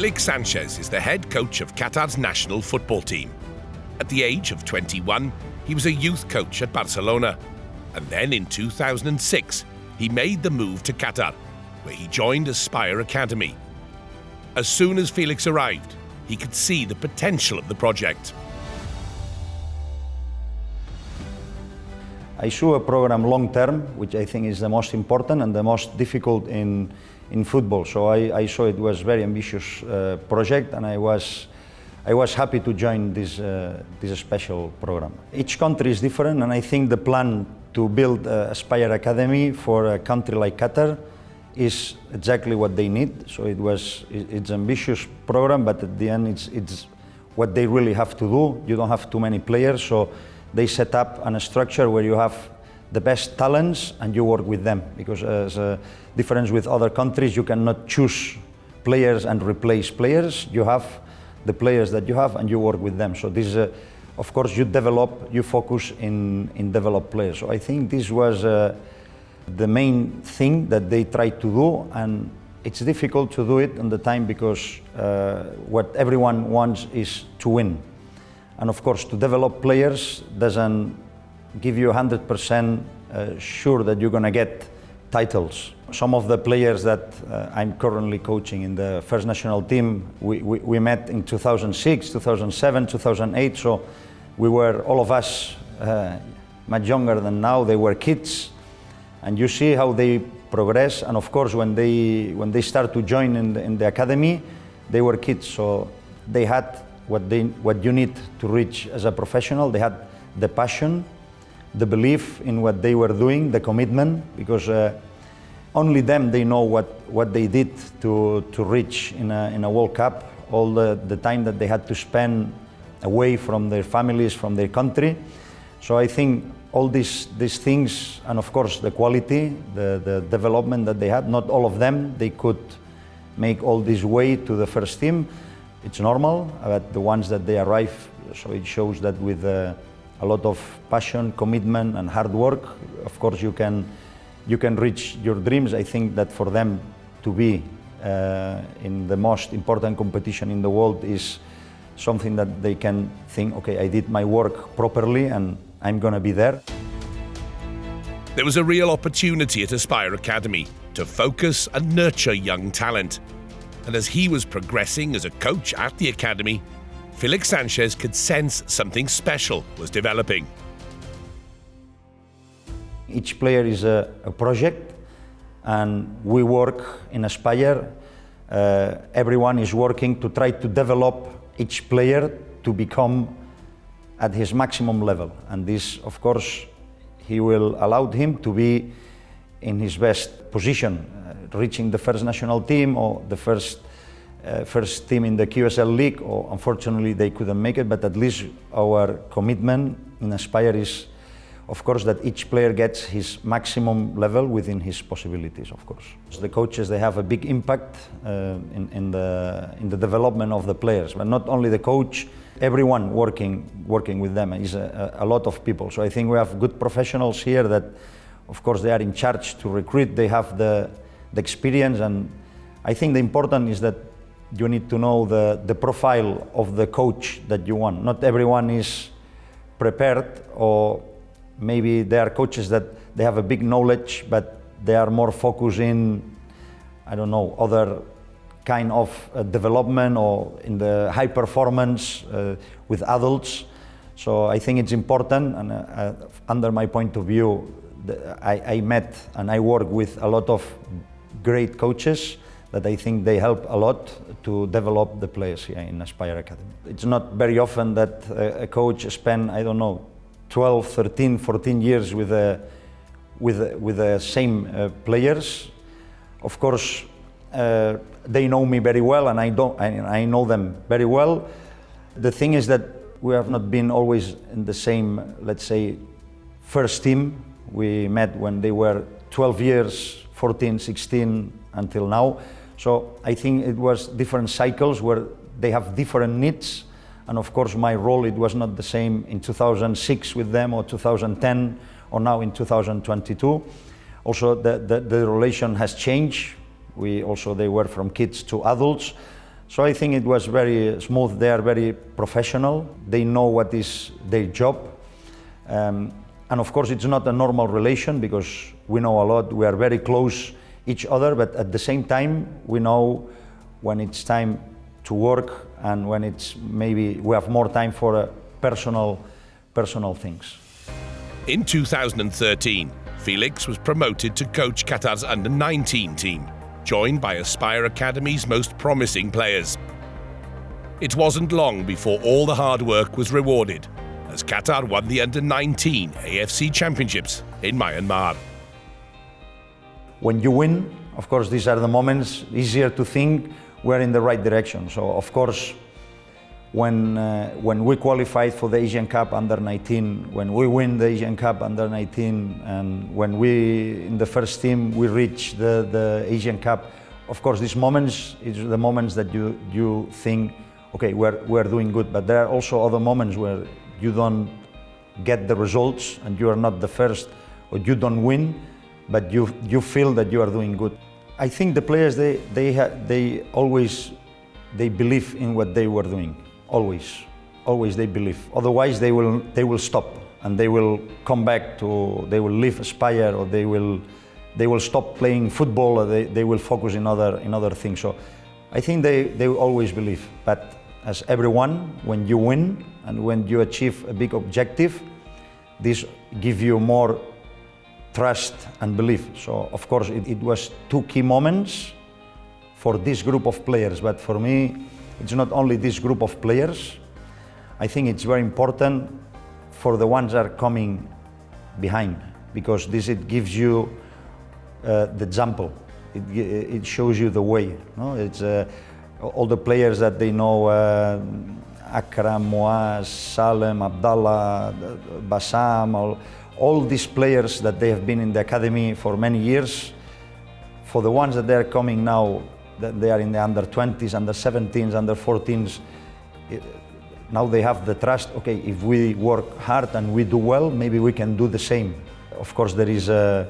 Felix Sanchez is the head coach of Qatar's national football team. At the age of 21, he was a youth coach at Barcelona. And then in 2006, he made the move to Qatar, where he joined Aspire Academy. As soon as Felix arrived, he could see the potential of the project. I saw a program long term, which I think is the most important and the most difficult in football. So I saw it was very ambitious project, and I was happy to join this special program. Each country is different, and I think the plan to build Aspire Academy for a country like Qatar is exactly what they need. So it's an ambitious program, but at the end it's what they really have to do. You don't have too many players, so they set up a structure where you have the best talents and you work with them. Because as a difference with other countries, you cannot choose players and replace players. You have the players that you have and you work with them. So this is, of course, you focus in develop players. So I think this was the main thing that they tried to do, and it's difficult to do it on the time because what everyone wants is to win. And of course, to develop players doesn't give you 100% sure that you're going to get titles. Some of the players that I'm currently coaching in the first national team, we met in 2006, 2007, 2008, so we were, all of us, much younger than now. They were kids, and you see how they progress. And of course, when they start to join in the academy, they were kids, so they had what you need to reach as a professional. They had the passion, the belief in what they were doing, the commitment, because only them, they know what they did to reach in a World Cup, all the time that they had to spend away from their families, from their country. So I think all these things, and of course the quality, the development that they had, not all of them, they could make all this way to the first team. It's normal, but the ones that they arrive, so it shows that with a lot of passion, commitment, and hard work, of course you can reach your dreams. I think that for them to be in the most important competition in the world is something that they can think, okay, I did my work properly and I'm going to be there. There was a real opportunity at Aspire Academy to focus and nurture young talent. And as he was progressing as a coach at the academy, Felix Sanchez could sense something special was developing. Each player is a project, and we work in Aspire. Everyone is working to try to develop each player to become at his maximum level. And this, of course, he will allow him to be in his best position, reaching the first national team or the first team in the QSL League, or unfortunately they couldn't make it, but at least our commitment in Aspire is, of course, that each player gets his maximum level within his possibilities, of course. So the coaches, they have a big impact in the development of the players, but not only the coach, everyone working with them is a lot of people. So I think we have good professionals here that, of course, they are in charge to recruit, they have the experience, and I think the important is that you need to know the profile of the coach that you want. Not everyone is prepared, or maybe there are coaches that they have a big knowledge, but they are more focused in, I don't know, other kind of development or in the high performance with adults. So I think it's important, and under my point of view, I met and I work with a lot of great coaches that I think they help a lot to develop the players here in Aspire Academy. It's not very often that a coach spends, I don't know, 12, 13, 14 years with the same players. Of course, they know me very well, and I know them very well. The thing is that we have not been always in the same, let's say, first team. We met when they were 12 years, 14, 16, until now. So I think it was different cycles where they have different needs. And of course, my role, it was not the same in 2006 with them, or 2010, or now in 2022. Also, the relation has changed. They were from kids to adults. So I think it was very smooth. They are very professional. They know what is their job. And of course, it's not a normal relation because we know a lot. We are very close each other, but at the same time, we know when it's time to work and when it's maybe we have more time for personal things. In 2013, Felix was promoted to coach Qatar's under-19 team, joined by Aspire Academy's most promising players. It wasn't long before all the hard work was rewarded, as Qatar won the under-19 AFC Championships in Myanmar. When you win, of course, these are the moments easier to think we're in the right direction. So, of course, when we qualified for the Asian Cup under-19, when we win the Asian Cup under-19, and when we, in the first team, we reach the Asian Cup, of course, these moments is the moments that you think, okay, we're doing good. But there are also other moments where you don't get the results and you are not the first, or you don't win, but you feel that you are doing good. I think the players, they always believe in what they were doing. Always they believe. Otherwise they will stop and they will come back to, they will leave Aspire, or they will stop playing football, or they will focus in other things. So I think they will always believe. But as everyone, when you win and when you achieve a big objective, this gives you more trust and belief. So of course it was two key moments for this group of players, but for me it's not only this group of players. I think it's very important for the ones that are coming behind, because it gives you the example. It shows you the way. No? It's all the players that they know, Akram, Muaz, Salem, Abdallah, Bassam, all these players that they have been in the academy for many years. For the ones that they are coming now, that they are in the under-20s, under-17s, under-14s, now they have the trust, okay, if we work hard and we do well, maybe we can do the same. Of course, there is a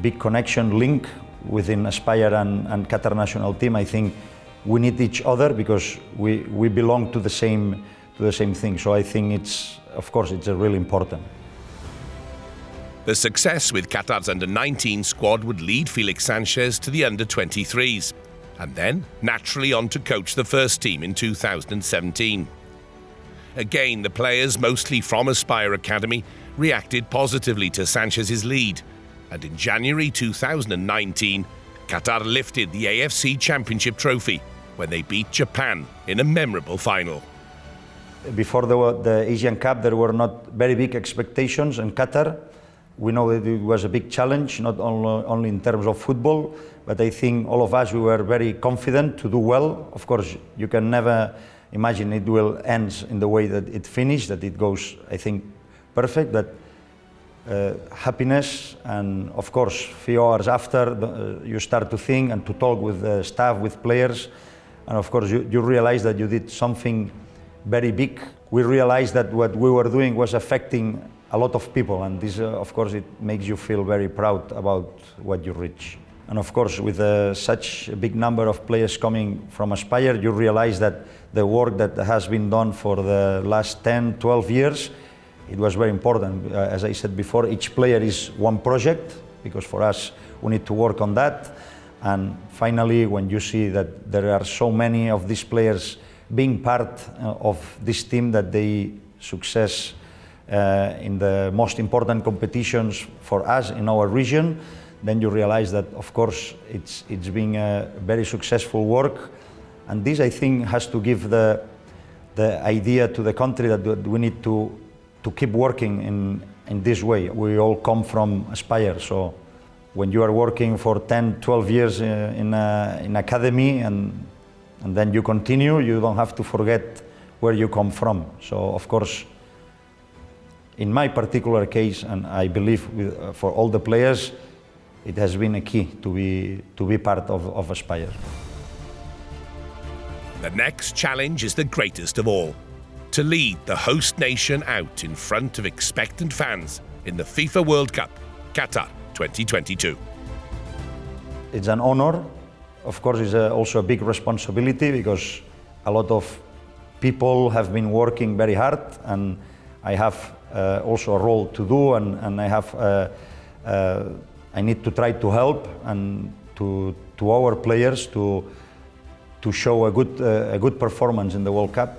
big connection link within Aspire and Qatar national team. I think we need each other because we belong to the same thing. So I think it's really important. The success with Qatar's under-19 squad would lead Felix Sanchez to the under-23s, and then naturally on to coach the first team in 2017. Again, the players, mostly from Aspire Academy, reacted positively to Sanchez's lead, and in January 2019, Qatar lifted the AFC Championship trophy when they beat Japan in a memorable final. Before the Asian Cup, there were not very big expectations in Qatar. We know that it was a big challenge, not only in terms of football, but I think all of us, we were very confident to do well. Of course, you can never imagine it will end in the way that it finished, that it goes, I think, perfect, but happiness, and of course, few hours after, you start to think and to talk with the staff, with players, and of course, you realize that you did something very big. We realized that what we were doing was affecting a lot of people, and this, of course, it makes you feel very proud about what you reach. And of course, with such a big number of players coming from Aspire, you realize that the work that has been done for the last 10, 12 years, it was very important. As I said before, each player is one project, because for us, we need to work on that. And finally, when you see that there are so many of these players being part of this team, that they success in the most important competitions for us in our region, then you realize that, of course, it's been a very successful work. And this, I think, has to give the idea to the country that we need to keep working in this way. We all come from Aspire, so when you are working for 10, 12 years in academy and then you continue, you don't have to forget where you come from. So, of course, in my particular case, and I believe for all the players, it has been a key to be part of Aspire. The next challenge is the greatest of all: to lead the host nation out in front of expectant fans in the FIFA World Cup, Qatar 2022. It's an honor of course, is also a big responsibility because a lot of people have been working very hard, and I have also a role to do, and I need to try to help and to our players to show a good performance in the World Cup,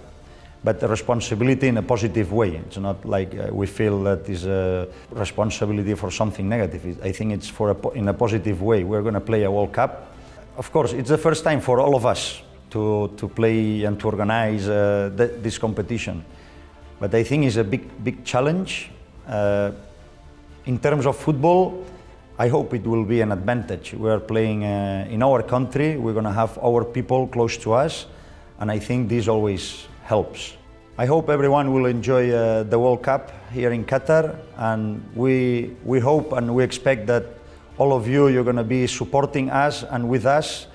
but a responsibility in a positive way. It's not like we feel that is a responsibility for something negative. I think it's in a positive way. We're going to play a World Cup. Of course, it's the first time for all of us to play and to organize this competition. But I think it's a big challenge. In terms of football, I hope it will be an advantage. We are playing in our country. We're going to have our people close to us, and I think this always helps. I hope everyone will enjoy the World Cup here in Qatar, and we hope and we expect that all of you're going to be supporting us and with us.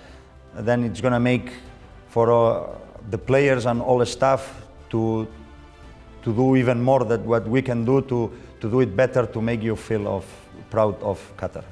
Then it's going to make for the players and all the staff to do even more than what we can do to do it better, to make you feel proud of Qatar.